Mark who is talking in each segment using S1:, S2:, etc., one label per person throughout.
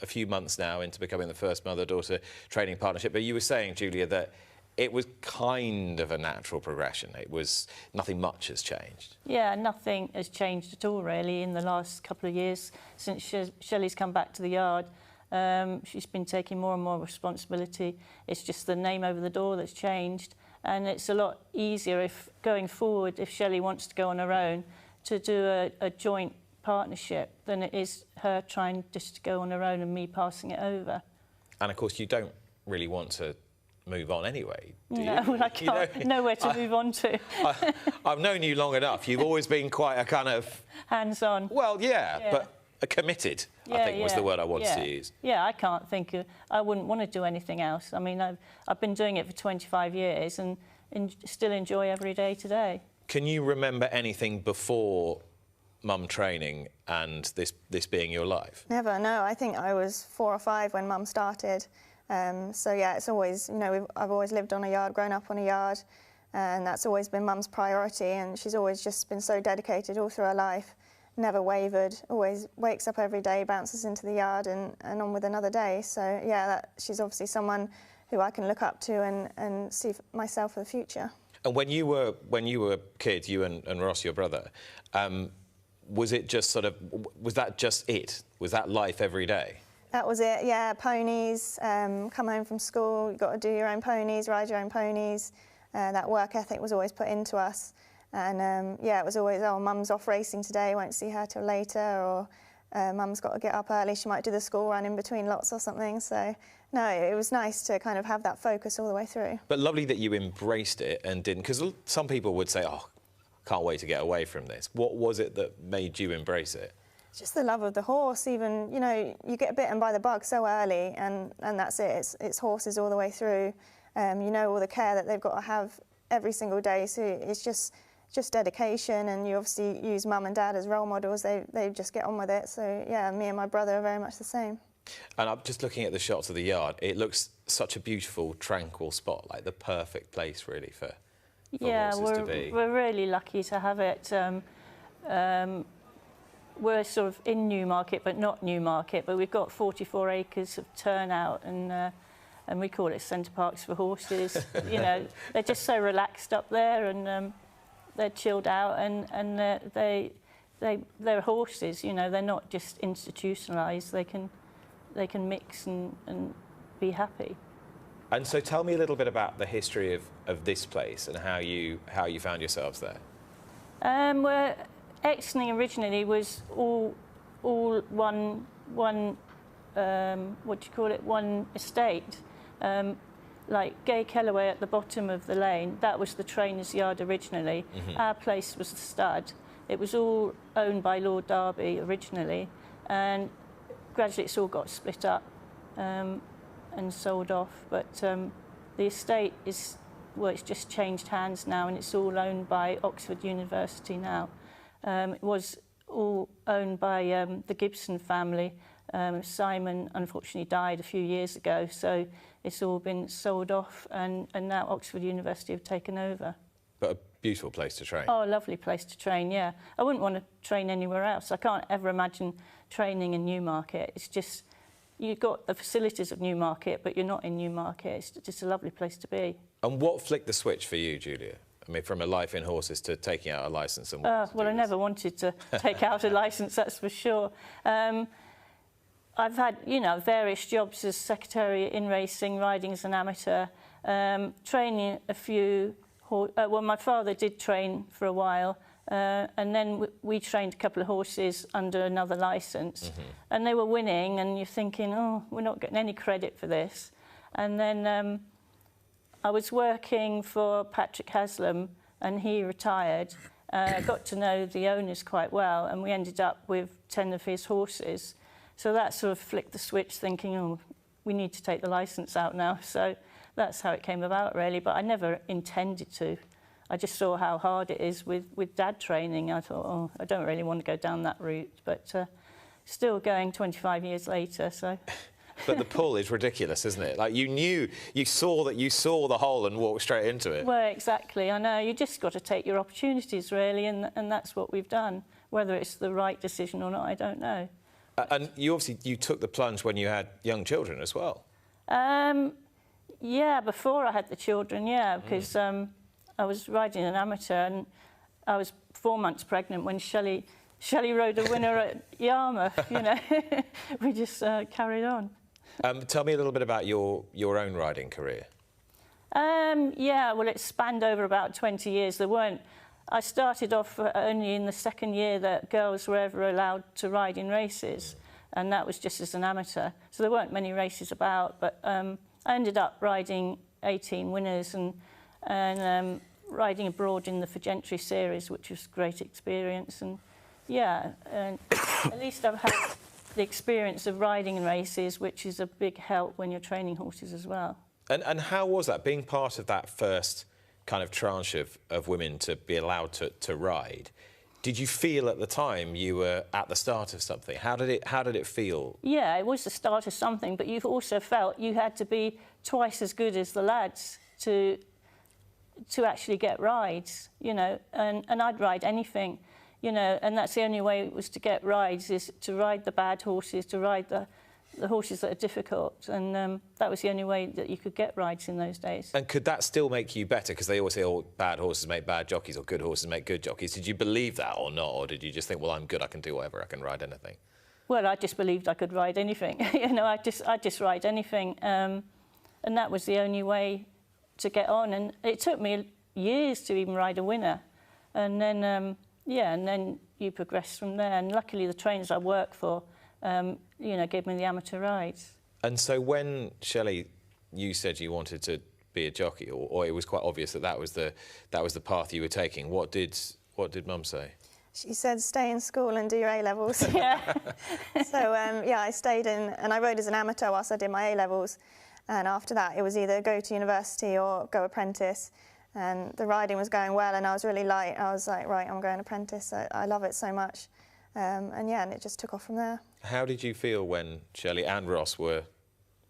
S1: a few months now into becoming the first mother-daughter training partnership, but you were saying, Julia, that it was kind of a natural progression. It was nothing much has changed.
S2: Yeah, nothing has changed at all, really, in the last couple of years since Shelley's come back to the yard. She's been taking more and more responsibility. It's just the name over the door that's changed, and it's a lot easier if going forward, if Shelley wants to go on her own, to do a joint partnership than it is her trying just to go on her own and me passing it over.
S1: And of course, you don't really want to move on anyway, do you?
S2: No, well, I can't. Nowhere to move on to.
S1: I've known you long enough. You've always been quite a kind of...
S2: hands-on.
S1: Well, yeah, but a committed, I think was the word I wanted to use.
S2: Yeah, I can't think of... I wouldn't want to do anything else. I mean, I've been doing it for 25 years and still enjoy every day today. Can
S1: you remember anything before mum training and this being your life?
S3: Never, no. I think I was 4 or 5 when mum started. So yeah, it's always, you know, I've always lived on a yard, grown up on a yard, and that's always been mum's priority, and she's always just been so dedicated all through her life, never wavered, always wakes up every day, bounces into the yard and on with another day. So yeah, she's obviously someone who I can look up to and see myself for the future.
S1: And when you were kids, you and Ross, your brother, was it just sort of, was that just it? Was that life every day?
S3: That was it, yeah, ponies, come home from school, you've got to do your own ponies, ride your own ponies. That work ethic was always put into us. And yeah, it was always, oh, mum's off racing today, won't see her till later, or mum's got to get up early, she might do the school run in between lots or something. So, no, it was nice to kind of have that focus all the way through.
S1: But lovely that you embraced it and didn't, because some people would say, oh, can't wait to get away from this. What was it that made you embrace it?
S3: Just the love of the horse. Even, you know, you get bitten by the bug so early, and that's it. It's horses all the way through. You know, all the care that they've got to have every single day. So it's just dedication, and you obviously use mum and dad as role models. They just get on with it. So yeah, me and my brother are very much the same.
S1: And I'm just looking at the shots of the yard. It looks such a beautiful, tranquil spot, like the perfect place really for horses to be.
S2: We're really lucky to have it. We're sort of in Newmarket, but not Newmarket, but we've got 44 acres of turnout, and we call it Centre Parks for horses. You know, they're just so relaxed up there, and they're chilled out, and they're horses. You know, they're not just institutionalised. They can mix and be happy.
S1: And so, tell me a little bit about the history of this place and how you found yourselves there.
S2: Exning originally was all one what do you call it? One estate. Like Gay Kellaway at the bottom of the lane, that was the trainer's yard originally. Mm-hmm. Our place was the stud. It was all owned by Lord Derby originally, and gradually it's all got split up and sold off. But the estate is, well, it's just changed hands now, and it's all owned by Oxford University now. It was all owned by the Gibson family. Simon unfortunately died a few years ago, so it's all been sold off, and now Oxford University have taken over.
S1: But a beautiful place to train.
S2: Oh, a lovely place to train, yeah. I wouldn't want to train anywhere else. I can't ever imagine training in Newmarket. It's just, you've got the facilities of Newmarket, but you're not in Newmarket. It's just a lovely place to be.
S1: And what flicked the switch for you, Julia? I mean, from a life in horses to taking out a licence and
S2: well, I never wanted to take out a licence, that's for sure. I've had, you know, various jobs as secretary in racing, riding as an amateur, training a few. Well, my father did train for a while, and then we trained a couple of horses under another licence, mm-hmm. and they were winning, and you're thinking, oh, we're not getting any credit for this. And then I was working for Patrick Haslam, and he retired. Got to know the owners quite well, and we ended up with 10 of his horses. So that sort of flicked the switch, thinking, oh, we need to take the licence out now. So that's how it came about, really. But I never intended to. I just saw how hard it is with Dad training. I thought, oh, I don't really want to go down that route. But still going 25 years later, so...
S1: But the pull is ridiculous, isn't it? Like, you saw the hole and walked straight into it.
S2: Well, exactly. I know. You just got to take your opportunities, really, and that's what we've done. Whether it's the right decision or not, I don't know.
S1: And you took the plunge when you had young children as well.
S2: Yeah, before I had the children, yeah, because I was riding an amateur and I was 4 months pregnant when Shelley rode a winner at Yarmouth, you know. We just carried on.
S1: Tell me a little bit about your own riding career.
S2: Yeah, well, it spanned over about 20 years. I started off only in the second year that girls were ever allowed to ride in races, and that was just as an amateur. So there weren't many races about, but I ended up riding 18 winners and riding abroad in the For Gentry series, which was a great experience. And yeah, at least I've had the experience of riding in races, which is a big help when you're training horses as well.
S1: And how was that, being part of that first kind of tranche of women to be allowed to ride? Did you feel at the time you were at the start of something? How did it feel? Yeah,
S2: it was the start of something, but you also felt you had to be twice as good as the lads to actually get rides, you know, and I'd ride anything, you know, and that's the only way it was to get rides, is to ride the bad horses, to ride the horses that are difficult, and that was the only way that you could get rides in those days.
S1: And could that still make you better? Because they always say, oh, bad horses make bad jockeys, or good horses make good jockeys. Did you believe that or not? Or did you just think, well, I'm good, I can do whatever, I can ride anything?
S2: Well, I just believed I could ride anything. You know, I just ride anything. And that was the only way to get on. And it took me years to even ride a winner. And then, yeah, and then you progress from there. And luckily, the trainers I work for, you know, gave me the amateur rides.
S1: And so when, Shelley, you said you wanted to be a jockey, or it was quite obvious that was the path you were taking, what did Mum say?
S3: She said, stay in school and do your A-levels.
S2: Yeah.
S3: So, yeah, I stayed in, and I rode as an amateur whilst I did my A-levels. And after that, it was either go to university or go apprentice. And the riding was going well, and I was really light. I was like, right, I'm going apprentice. I love it so much. And yeah, and it just took off from there.
S1: How did you feel when Shelley and Ross were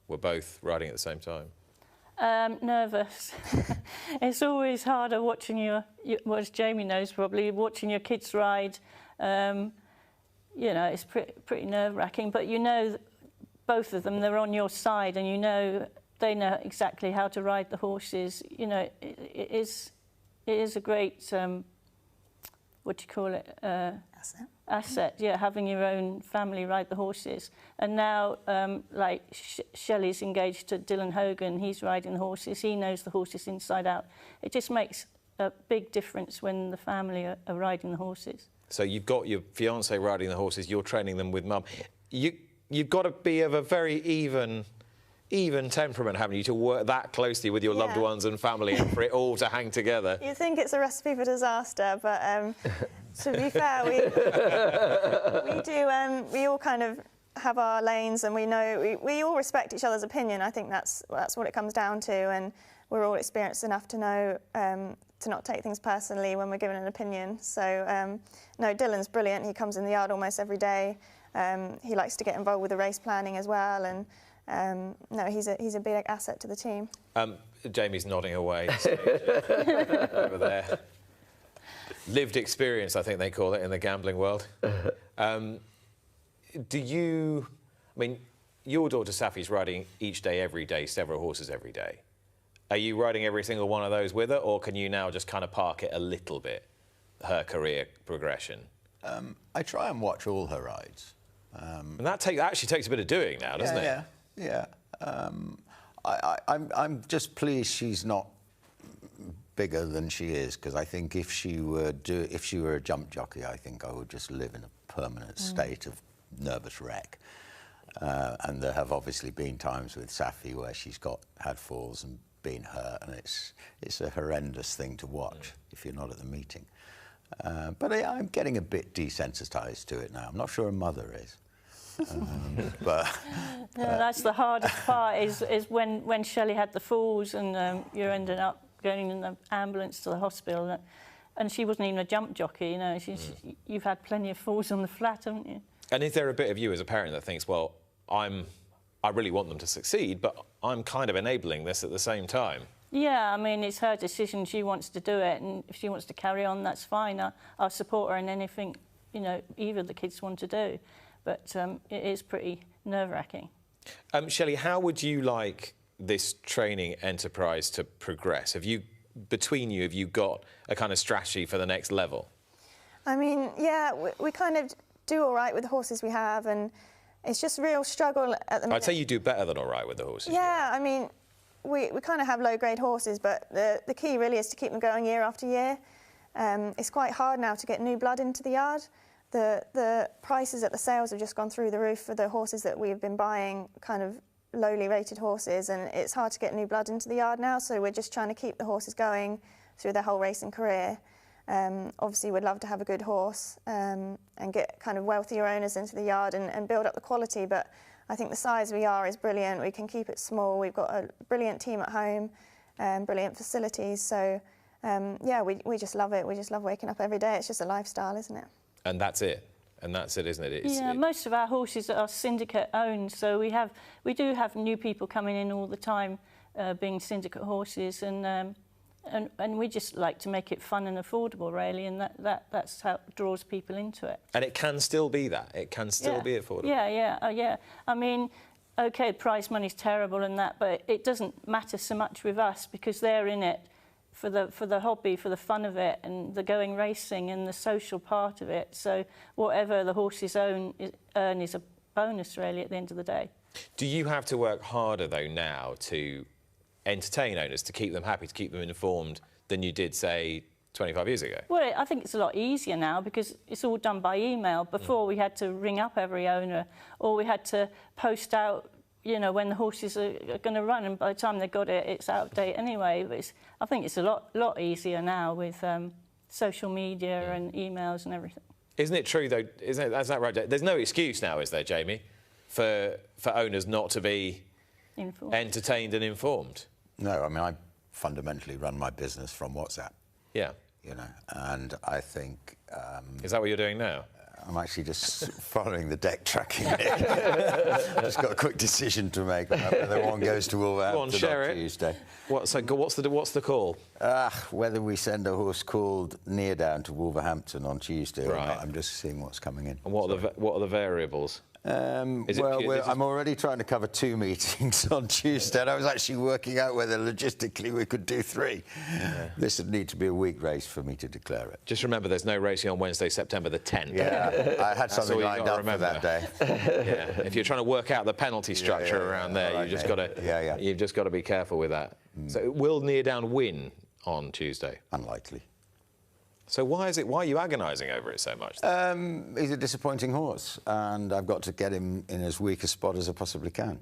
S1: both riding at the same time?
S2: Nervous. It's always harder watching well, as Jamie knows probably, watching your kids ride. You know, it's pretty nerve-wracking, but you know both of them, they're on your side, and you know they know exactly how to ride the horses. You know, it is a great, what do you call it? Asset, yeah, having your own family ride the horses. And now, like, Shelley's engaged to Dylan Hogan, he's riding the horses, he knows the horses inside out. It just makes a big difference when the family are riding the horses. So
S1: you've got your fiancé riding the horses, you're training them with Mum. You've got to be of a very even temperament, haven't you, to work that closely with your loved ones and family and for it all to hang together.
S3: You think it's a recipe for disaster, but to be fair, we all kind of have our lanes, and we know we all respect each other's opinion. I think that's what it comes down to, and we're all experienced enough to know to not take things personally when we're given an opinion. So no, Dylan's brilliant. He comes in the yard almost every day. He likes to get involved with the race planning as well, and no, he's a big asset to the team.
S1: Jamie's nodding away over there. Lived experience, I think they call it in the gambling world. I mean, your daughter Safi's riding each day, every day, several horses every day. Are you riding every single one of those with her, or can you now just kind of park it a little bit, her career progression?
S4: I try and watch all her rides.
S1: And that actually takes a bit of doing now, doesn't it?
S4: Yeah. I'm just pleased she's not bigger than she is, because I think if she were a jump jockey, I think I would just live in a permanent state of nervous wreck. And there have obviously been times with Safi where she's had falls and been hurt, and it's a horrendous thing to watch if you're not at the meeting. But I'm getting a bit desensitised to it now. I'm not sure a mother is. But
S2: that's the hardest part is when Shelley had the falls and you're ending up going in the ambulance to the hospital, and she wasn't even a jump jockey, you know. You've had plenty of falls on the flat, haven't you?
S1: And is there a bit of you as a parent that thinks, well, I really want them to succeed, but I'm kind of enabling this at the same time?
S2: Yeah, I mean, it's her decision. She wants to do it, and if she wants to carry on, that's fine. I'll support her in anything, you know, either of the kids want to do. but it is pretty nerve-wracking.
S1: Shelley, how would you like this training enterprise to progress? Have you got a kind of strategy for the next level?
S3: I mean, yeah, we kind of do all right with the horses we have, and it's just a real struggle at the minute.
S1: I'd say you do better than all right with the horses.
S3: Yeah, I mean, we kind of have low-grade horses, but the key really is to keep them going year after year. It's quite hard now to get new blood into the yard. The prices at the sales have just gone through the roof for the horses that we've been buying, kind of lowly rated horses, and it's hard to get new blood into the yard now, so we're just trying to keep the horses going through their whole racing career. Obviously we'd love to have a good horse and get kind of wealthier owners into the yard and build up the quality, but I think the size we are is brilliant. We can keep it small. We've got a brilliant team at home, brilliant facilities, so yeah, we just love it. We just love waking up every day. It's just a lifestyle, isn't it?
S1: And that's it. And that's it, isn't it?
S2: Most of our horses are syndicate owned, so we do have new people coming in all the time, being syndicate horses, and we just like to make it fun and affordable, really, and that's how it draws people into it.
S1: And it can still be that. It can still be affordable.
S2: Yeah. I mean, OK, prize money's terrible and that, but it doesn't matter so much with us because they're in it for the hobby, for the fun of it, and the going racing and the social part of it. So whatever the horses earn is a bonus, really, at the end of the day.
S1: Do you have to work harder, though, now to entertain owners, to keep them happy, to keep them informed than you did, say, 25 years ago?
S2: Well, I think it's a lot easier now because it's all done by email. Before we had to ring up every owner, or we had to post out, you know, when the horses are going to run, and by the time they got it, it's out of date anyway. But I think it's a lot easier now with social media and emails and everything.
S1: Isn't it true, though? Is that right? There's no excuse now, is there, Jamie, for owners not to be entertained and informed?
S4: No, I mean, I fundamentally run my business from WhatsApp.
S1: Yeah.
S4: You know, and I think...
S1: is that what you're doing now?
S4: I'm actually just following the deck tracking. Just got a quick decision to make whether one goes to Wolverhampton on Tuesday.
S1: What's the call?
S4: Whether we send a horse called Neardown to Wolverhampton on Tuesday or not. I'm just seeing what's coming in.
S1: And what are the variables?
S4: I'm already trying to cover 2 meetings on Tuesday, and I was actually working out whether logistically we could do 3. Yeah. This would need to be a week race for me to declare it.
S1: Just remember, there's no racing on Wednesday, September the 10th.
S4: Yeah, I had something lined up for that day.
S1: Yeah. If you're trying to work out the penalty structure around there, you've just got to you've just got to be careful with that. So will Neardown win on Tuesday?
S4: Unlikely.
S1: So why are you agonising over it so much?
S4: He's a disappointing horse, and I've got to get him in as weak a spot as I possibly can.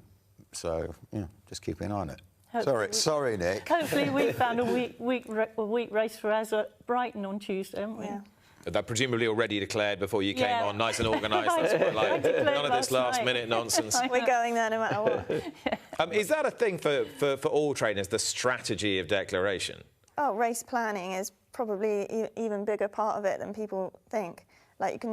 S4: So, yeah, just keep an eye on it. Sorry, Nick.
S2: Hopefully we found a weak race for us at Brighton on Tuesday, haven't we? Yeah.
S1: That presumably already declared before you came on, nice and organised. That's what I like. None of this last-minute nonsense.
S3: We're going there no matter what.
S1: Is that a thing for all trainers, the strategy of declaration?
S3: Oh, race planning is probably even bigger part of it than people think. Like,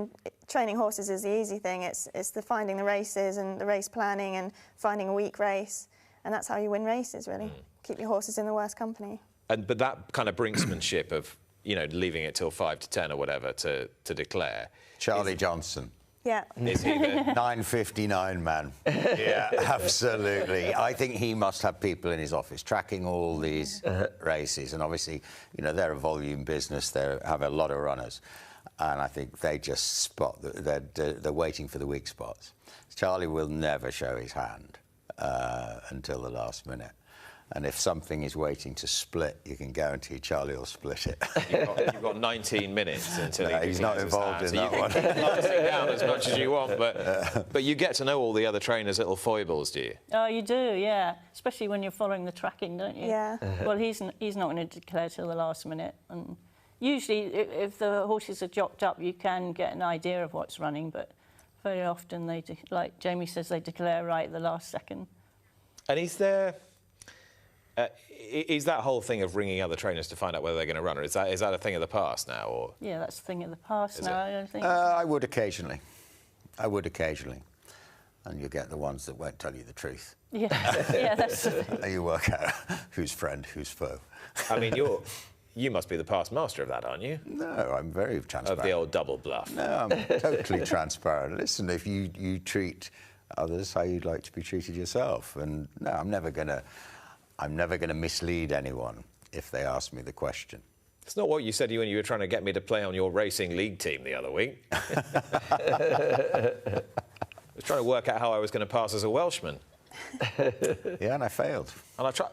S3: training horses is the easy thing. It's the finding the races and the race planning and finding a weak race, and that's how you win races, really. Keep your horses in the worst company. But
S1: that kind of brinksmanship of, you know, leaving it till 5 to 10 or whatever to declare.
S4: Charlie Johnson.
S3: Yeah.
S1: Is he the
S4: 9:59 man? Yeah, absolutely. I think he must have people in his office tracking all these races, and obviously, you know, they're a volume business. They have a lot of runners, and I think they just spot they're waiting for the weak spots. Charlie will never show his hand until the last minute. And if something is waiting to split, you can guarantee Charlie will split it.
S1: You've got 19 minutes until
S4: he's not involved in that one.
S1: You can glance it down as much as you want, but you get to know all the other trainers' little foibles, do you?
S2: Oh, you do, yeah. Especially when you're following the tracking, don't you?
S3: Yeah.
S2: Well, he's not going to declare till the last minute. And usually, if the horses are jocked up, you can get an idea of what's running, but very often, like Jamie says, they declare right at the last second.
S1: And is there... is that whole thing of ringing other trainers to find out whether they're going to run, or is that a thing of the past now? Or
S2: yeah, that's a thing of the past now. I don't think.
S4: I would occasionally, and you get the ones that won't tell you the truth.
S2: Yeah, yeah, that's.
S4: You work out who's friend, who's foe.
S1: I mean, you must be the past master of that, aren't you?
S4: No, I'm very transparent.
S1: Of the old double bluff.
S4: No, I'm totally transparent. Listen, if you treat others how you'd like to be treated yourself, and no, I'm never gonna mislead anyone if they ask me the question.
S1: It's not what you said when you were trying to get me to play on your racing league team the other week. I was trying to work out how I was going to pass as a Welshman.
S4: Yeah, and I failed.
S1: And I tried.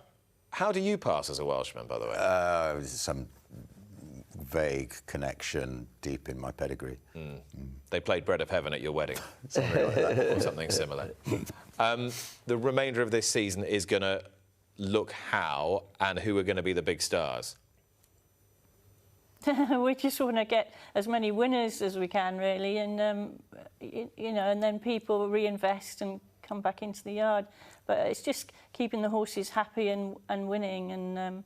S1: How do you pass as a Welshman, by the way?
S4: Some vague connection deep in my pedigree.
S1: They played Bread of Heaven at your wedding.
S4: Something like that.
S1: Or something similar. The remainder of this season is going to look how and who are going to be the big stars?
S2: We just want to get as many winners as we can, really, and you know, and then people reinvest and come back into the yard. But it's just keeping the horses happy and winning. And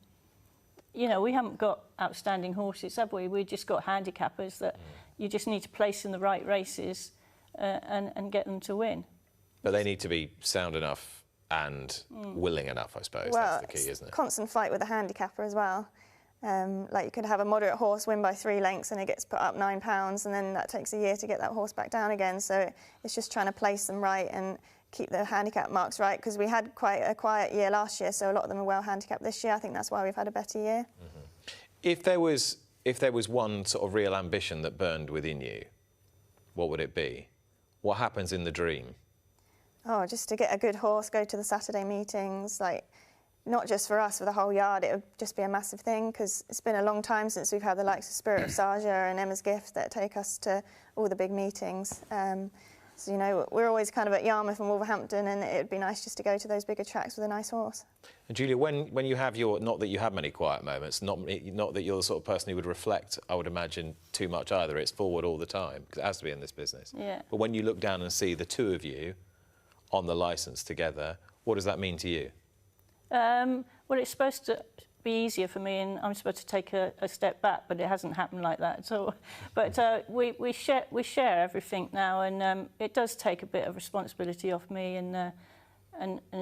S2: you know, we haven't got outstanding horses, have we? We've just got handicappers that you just need to place in the right races and get them to win.
S1: But they need to be sound enough and willing enough, I suppose.
S3: Well,
S1: That's the key, isn't it?
S3: Constant fight with a handicapper as well. Like you could have a moderate horse win by 3 lengths and it gets put up £9, and then that takes a year to get that horse back down again. So it's just trying to place them right and keep the handicap marks right, because we had quite a quiet year last year, so a lot of them are well handicapped this year. I think that's why we've had a better year.
S1: If there was one sort of real ambition that burned within you, what would it be? What happens in the dream?
S3: Oh, just to get a good horse, go to the Saturday meetings, like, not just for us, for the whole yard, it would just be a massive thing, because it's been a long time since we've had the likes of Spirit of Saja and Emma's Gift that take us to all the big meetings. So, you know, we're always kind of at Yarmouth and Wolverhampton, and it would be nice just to go to those bigger tracks with a nice horse.
S1: And Julia, when you have your, not that you have many quiet moments, not that you're the sort of person who would reflect, I would imagine, too much either. It's forward all the time, because it has to be in this business.
S2: Yeah.
S1: But when you look down and see the two of you on the licence together, what does that mean to you?
S2: Well, it's supposed to be easier for me, and I'm supposed to take a step back, but it hasn't happened like that at all. But we share everything now, and it does take a bit of responsibility off me and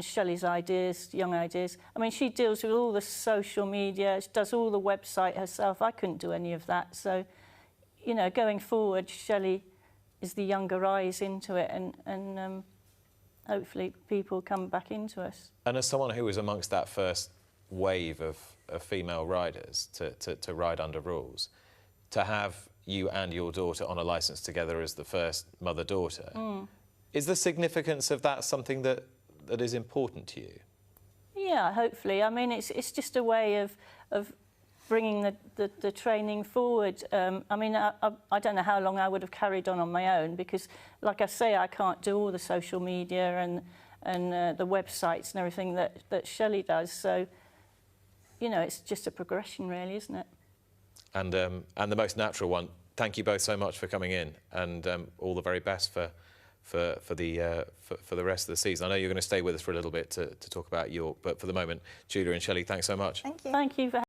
S2: Shelley's ideas, young ideas. I mean, she deals with all the social media, she does all the website herself. I couldn't do any of that. So, you know, going forward, Shelley is the younger eyes into it, and hopefully people come back into us.
S1: And as someone who was amongst that first wave of female riders to ride under rules, to have you and your daughter on a licence together as the first mother-daughter, is the significance of that something that is important to you?
S2: Yeah, hopefully. I mean, it's just a way of bringing the training forward. I mean, I don't know how long I would have carried on my own, because, like I say, I can't do all the social media and the websites and everything that Shelley does. So, you know, it's just a progression, really, isn't it?
S1: And the most natural one. Thank you both so much for coming in, and all the very best for the rest of the season. I know you're going to stay with us for a little bit to talk about York, but for the moment, Julia and Shelley, thanks so much.
S3: Thank you.
S2: Thank you for